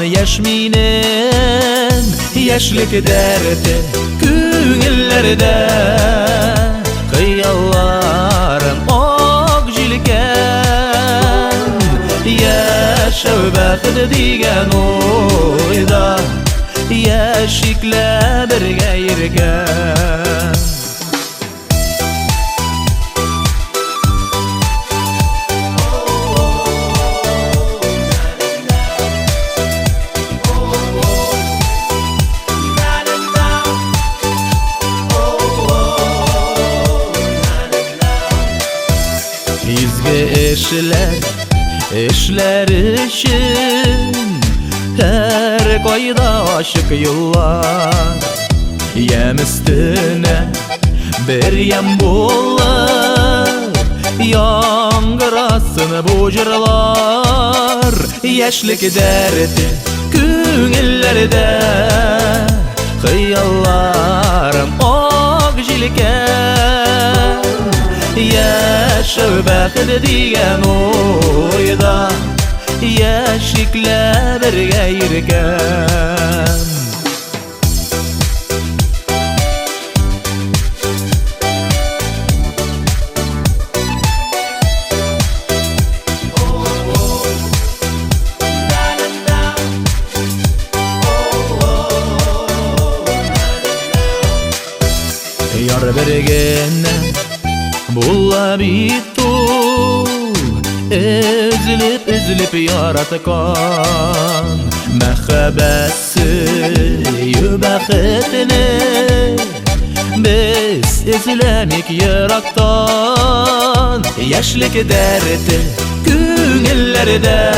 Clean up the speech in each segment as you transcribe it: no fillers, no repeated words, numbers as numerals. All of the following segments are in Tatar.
yaşminen yaşlık derdi küngillerde kıyallarım ok jilken yaşav baxtı digen oyda yaşikle birge yirgen işler için her koyda aşık yıllar yem üstüne bir yem bulur yangırasın bu jırlar yaşlık derdi küngillerde kıyallarım ok jilken yaşav baxtı digen oyda yaşikle birge yirgen yar bergenne bulla bitu ezilip yaratkan mehabesi yübaxtini biz izlemik yaraktan yaşlık derdi küngillerde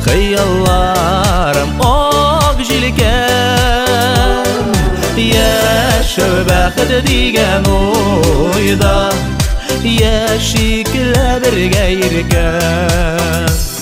kıyallarım ok jilken yaşav baxtı digen oyda yaşikle birge yirgen